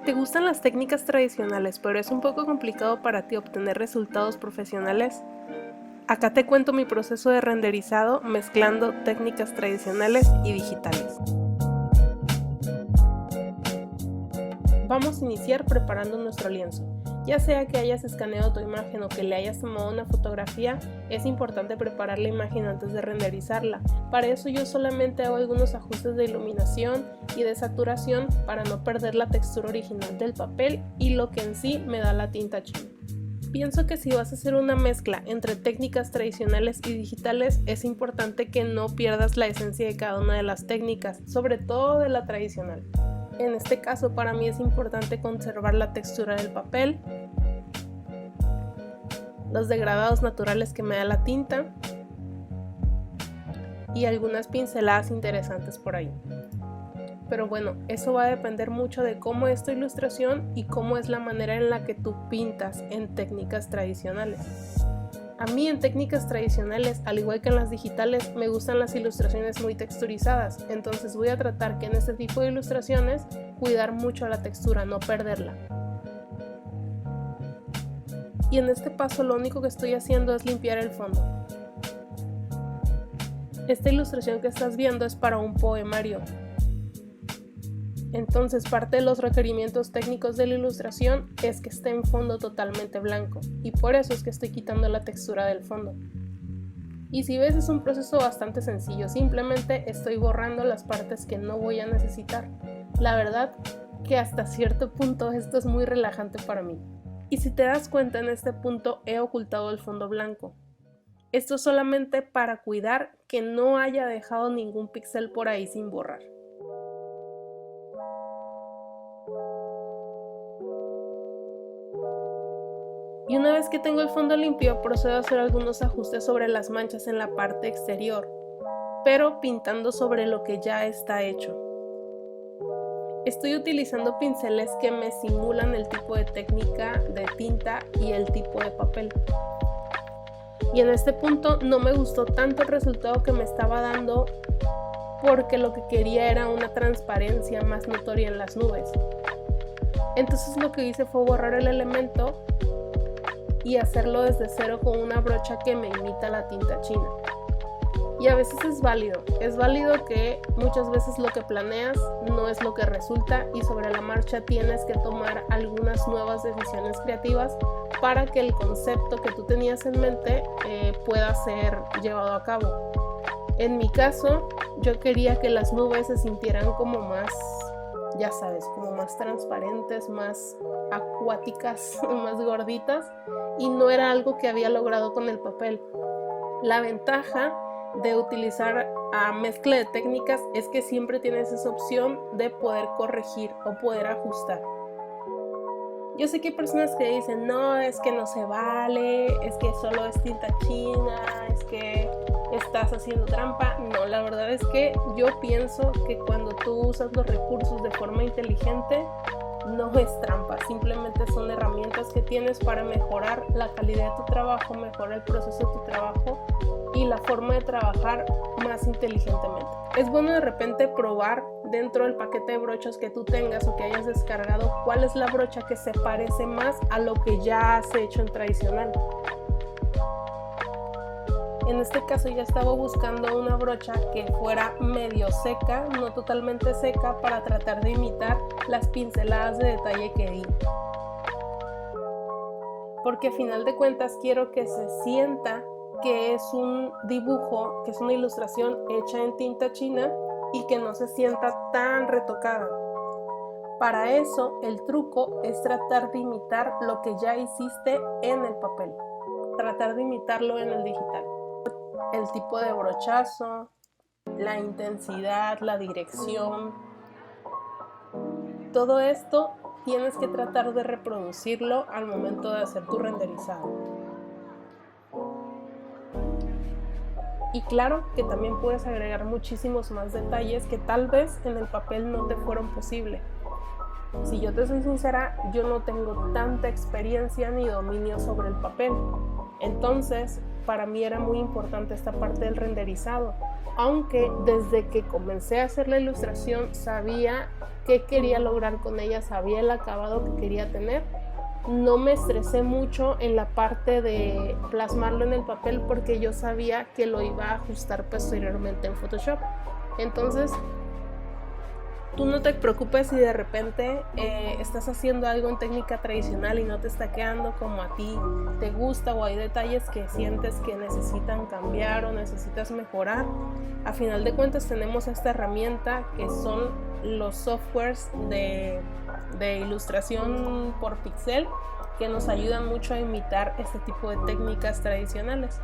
¿Te gustan las técnicas tradicionales, pero es un poco complicado para ti obtener resultados profesionales? Acá te cuento mi proceso de renderizado mezclando técnicas tradicionales y digitales. Vamos a iniciar preparando nuestro lienzo. Ya sea que hayas escaneado tu imagen o que le hayas tomado una fotografía, es importante preparar la imagen antes de renderizarla. Para eso yo solamente hago algunos ajustes de iluminación y de saturación para no perder la textura original del papel y lo que en sí me da la tinta china. Pienso que si vas a hacer una mezcla entre técnicas tradicionales y digitales, es importante que no pierdas la esencia de cada una de las técnicas, sobre todo de la tradicional. En este caso, para mí es importante conservar la textura del papel, los degradados naturales que me da la tinta y algunas pinceladas interesantes por ahí. Pero bueno, eso va a depender mucho de cómo es tu ilustración y cómo es la manera en la que tú pintas en técnicas tradicionales. A mí en técnicas tradicionales, al igual que en las digitales, me gustan las ilustraciones muy texturizadas, entonces voy a tratar que en este tipo de ilustraciones cuidar mucho la textura, no perderla. Y en este paso lo único que estoy haciendo es limpiar el fondo. Esta ilustración que estás viendo es para un poemario. Entonces parte de los requerimientos técnicos de la ilustración es que esté en fondo totalmente blanco y por eso es que estoy quitando la textura del fondo. Y si ves, es un proceso bastante sencillo, simplemente estoy borrando las partes que no voy a necesitar. La verdad que hasta cierto punto esto es muy relajante para mí. Y si te das cuenta, en este punto he ocultado el fondo blanco. Esto es solamente para cuidar que no haya dejado ningún píxel por ahí sin borrar. Y una vez que tengo el fondo limpio, procedo a hacer algunos ajustes sobre las manchas en la parte exterior, pero pintando sobre lo que ya está hecho. Estoy utilizando pinceles que me simulan el tipo de técnica de tinta y el tipo de papel. Y en este punto no me gustó tanto el resultado que me estaba dando porque lo que quería era una transparencia más notoria en las nubes. Entonces lo que hice fue borrar el elemento y hacerlo desde cero con una brocha que me imita la tinta china. Y a veces es válido que muchas veces lo que planeas no es lo que resulta y sobre la marcha tienes que tomar algunas nuevas decisiones creativas para que el concepto que tú tenías en mente pueda ser llevado a cabo. En mi caso, yo quería que las nubes se sintieran como más, ya sabes, como más transparentes, más acuáticas, más gorditas, y no era algo que había logrado con el papel. La ventaja de utilizar mezcla de técnicas es que siempre tienes esa opción de poder corregir o poder ajustar. Yo sé que hay personas que dicen, no, es que no se vale, es que solo es tinta china, es que estás haciendo trampa. No, la verdad es que yo pienso que cuando tú usas los recursos de forma inteligente, no es trampa, simplemente son herramientas que tienes para mejorar la calidad de tu trabajo, mejorar el proceso de tu trabajo y la forma de trabajar más inteligentemente. Es bueno de repente probar dentro del paquete de brochas que tú tengas o que hayas descargado cuál es la brocha que se parece más a lo que ya has hecho en tradicional. En este caso ya estaba buscando una brocha que fuera medio seca, no totalmente seca, para tratar de imitar las pinceladas de detalle que di. Porque a final de cuentas quiero que se sienta que es un dibujo, que es una ilustración hecha en tinta china y que no se sienta tan retocada. Para eso el truco es tratar de imitar lo que ya hiciste en el papel, tratar de imitarlo en el digital. El tipo de brochazo, la intensidad, la dirección, todo esto tienes que tratar de reproducirlo al momento de hacer tu renderizado. Y claro que también puedes agregar muchísimos más detalles que tal vez en el papel no te fueron posible. Si yo te soy sincera, yo no tengo tanta experiencia ni dominio sobre el papel. Entonces, para mí era muy importante esta parte del renderizado, aunque desde que comencé a hacer la ilustración sabía qué quería lograr con ella, sabía el acabado que quería tener. No me estresé mucho en la parte de plasmarlo en el papel porque yo sabía que lo iba a ajustar posteriormente en Photoshop. Entonces, tú no te preocupes si de repente estás haciendo algo en técnica tradicional y no te está quedando como a ti te gusta, o hay detalles que sientes que necesitan cambiar o necesitas mejorar. A final de cuentas tenemos esta herramienta que son los softwares de ilustración por pixel, que nos ayudan mucho a imitar este tipo de técnicas tradicionales.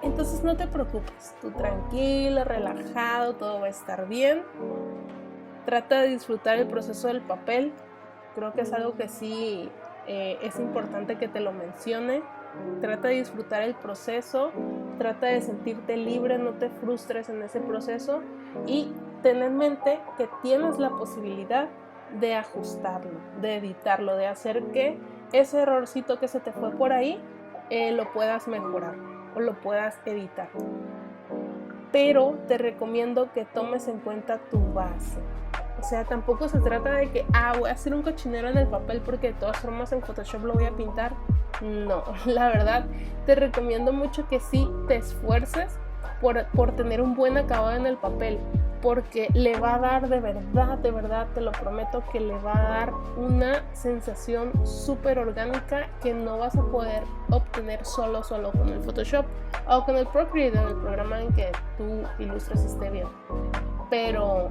Entonces no te preocupes, tú tranquilo, relajado, todo va a estar bien. Trata de disfrutar el proceso del papel. Creo que es algo que sí es importante que te lo mencione. Trata de disfrutar el proceso, trata de sentirte libre, no te frustres en ese proceso y ten en mente que tienes la posibilidad de ajustarlo, de editarlo, de hacer que ese errorcito que se te fue por ahí lo puedas mejorar o lo puedas editar. Pero te recomiendo que tomes en cuenta tu base. O sea, tampoco se trata de que voy a hacer un cochinero en el papel porque de todas formas en Photoshop lo voy a pintar. No, la verdad te recomiendo mucho que sí te esfuerces por tener un buen acabado en el papel, porque le va a dar de verdad, te lo prometo, que le va a dar una sensación súper orgánica que no vas a poder obtener solo con el Photoshop o con el Procreate, en el programa en que tú ilustras esté bien. Pero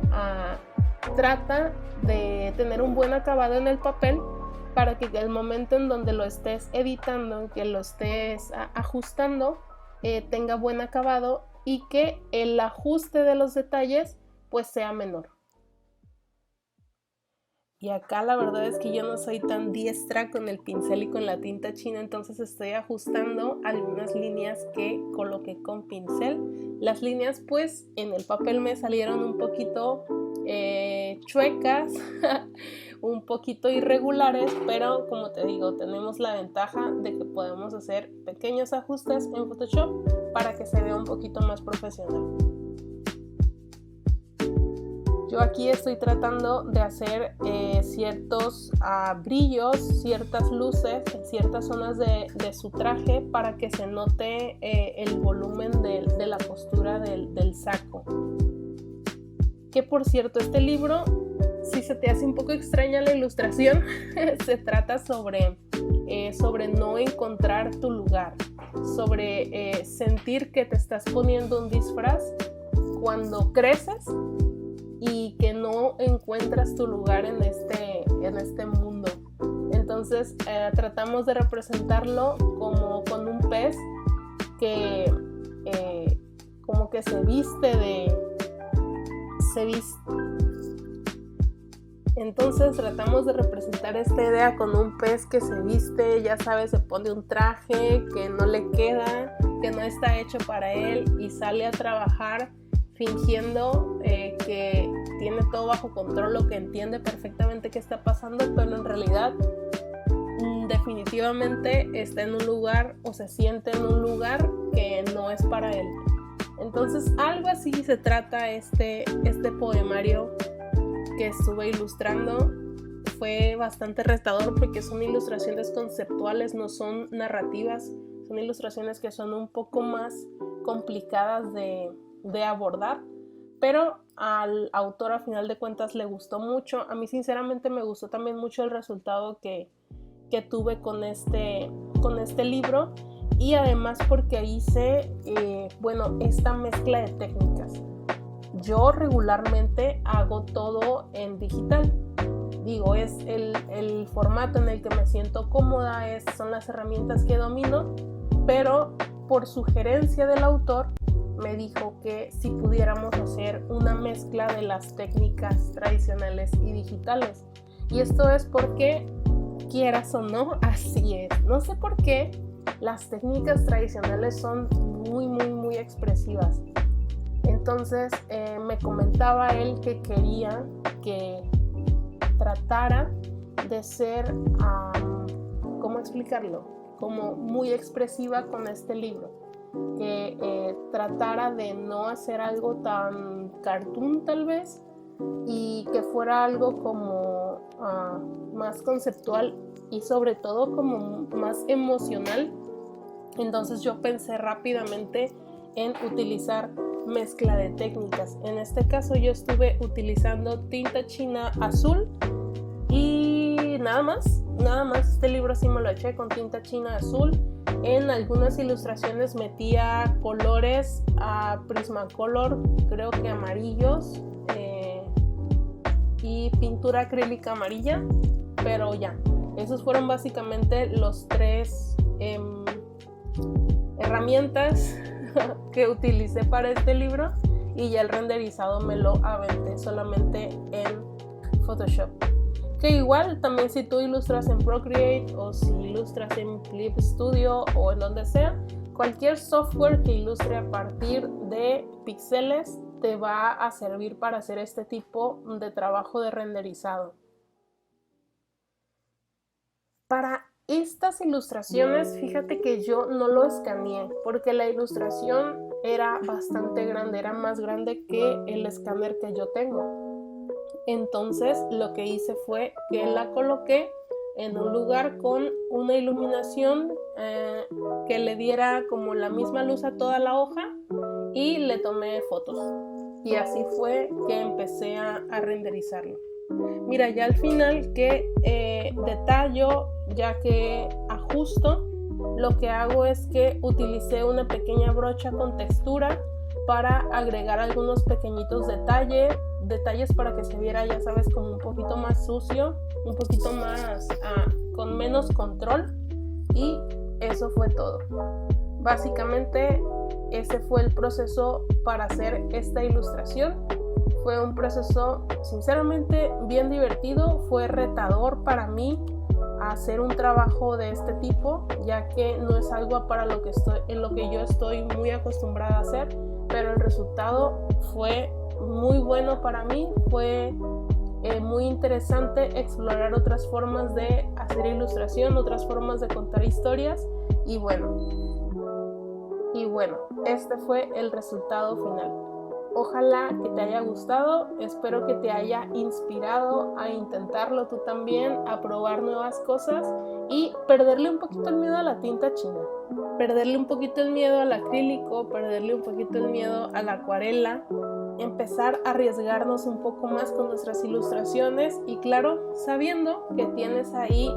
trata de tener un buen acabado en el papel para que el momento en donde lo estés editando, en que lo estés ajustando, tenga buen acabado y que el ajuste de los detalles pues sea menor. Y acá la verdad es que yo no soy tan diestra con el pincel y con la tinta china, entonces estoy ajustando algunas líneas que coloqué con pincel. Las líneas pues en el papel me salieron un poquito chuecas, un poquito irregulares, pero como te digo, tenemos la ventaja de que podemos hacer pequeños ajustes en Photoshop para que se vea un poquito más profesional. Yo aquí estoy tratando de hacer ciertos brillos, ciertas luces en ciertas zonas de su traje para que se note el volumen de la postura del saco. Que por cierto, este libro, si se te hace un poco extraña la ilustración, se trata sobre no encontrar tu lugar, sobre sentir que te estás poniendo un disfraz cuando creces y que no encuentras tu lugar en este mundo. Entonces tratamos de representarlo como con un pez que como que se viste. Entonces tratamos de representar esta idea con un pez que se viste, ya sabes, se pone un traje que no le queda, que no está hecho para él y sale a trabajar fingiendo que tiene todo bajo control, o que entiende perfectamente qué está pasando, pero en realidad definitivamente está en un lugar o se siente en un lugar que no es para él. Entonces algo así se trata este poemario que estuve ilustrando. Fue bastante retador porque son ilustraciones conceptuales, no son narrativas, son ilustraciones que son un poco más complicadas de abordar, pero al autor a final de cuentas le gustó mucho. A mí sinceramente me gustó también mucho el resultado que tuve con este libro, y además porque hice esta mezcla de técnicas. Yo regularmente hago todo en digital, es el formato en el que me siento cómoda, son las herramientas que domino, pero por sugerencia del autor me dijo que si pudiéramos hacer una mezcla de las técnicas tradicionales y digitales. Y esto es porque, quieras o no, así es. No sé por qué las técnicas tradicionales son muy, muy, muy expresivas. Entonces me comentaba él que quería que tratara de ser, ¿cómo explicarlo? como muy expresiva con este libro, que tratara de no hacer algo tan cartoon tal vez, y que fuera algo como más conceptual y sobre todo como más emocional. Entonces yo pensé rápidamente en utilizar mezcla de técnicas. En este caso yo estuve utilizando tinta china azul y nada más. Este libro sí me lo eché con tinta china azul. En algunas ilustraciones metía colores a Prismacolor, creo que amarillos, y pintura acrílica amarilla, pero ya, esos fueron básicamente los 3 herramientas que utilicé para este libro, y ya el renderizado me lo aventé solamente en Photoshop. Que igual también si tú ilustras en Procreate o si ilustras en Clip Studio o en donde sea, cualquier software que ilustre a partir de píxeles te va a servir para hacer este tipo de trabajo de renderizado. Para estas ilustraciones, fíjate que yo no lo escaneé porque la ilustración era bastante grande, era más grande que el escáner que yo tengo. Entonces lo que hice fue que la coloqué en un lugar con una iluminación que le diera como la misma luz a toda la hoja, y le tomé fotos. Y así fue que empecé a renderizarlo. Mira, ya al final que detallo, ya que ajusto, lo que hago es que utilicé una pequeña brocha con textura para agregar algunos pequeñitos detalles para que se viera, ya sabes, como un poquito más sucio, un poquito más con menos control, y eso fue todo. Básicamente ese fue el proceso para hacer esta ilustración. Fue un proceso sinceramente bien divertido, fue retador para mí hacer un trabajo de este tipo, ya que no es algo en lo que yo estoy muy acostumbrada a hacer, pero el resultado fue muy bueno para mí. Fue muy interesante explorar otras formas de hacer ilustración, otras formas de contar historias, y bueno, este fue el resultado final. Ojalá que te haya gustado, espero que te haya inspirado a intentarlo tú también, a probar nuevas cosas y perderle un poquito el miedo a la tinta china, perderle un poquito el miedo al acrílico, perderle un poquito el miedo a la acuarela, empezar a arriesgarnos un poco más con nuestras ilustraciones, y claro, sabiendo que tienes ahí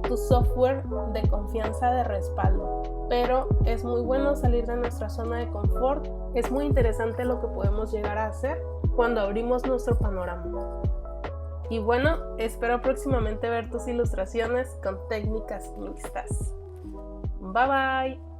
tu software de confianza de respaldo. Pero es muy bueno salir de nuestra zona de confort, es muy interesante lo que podemos llegar a hacer cuando abrimos nuestro panorama. Y bueno, espero próximamente ver tus ilustraciones con técnicas mixtas. Bye bye.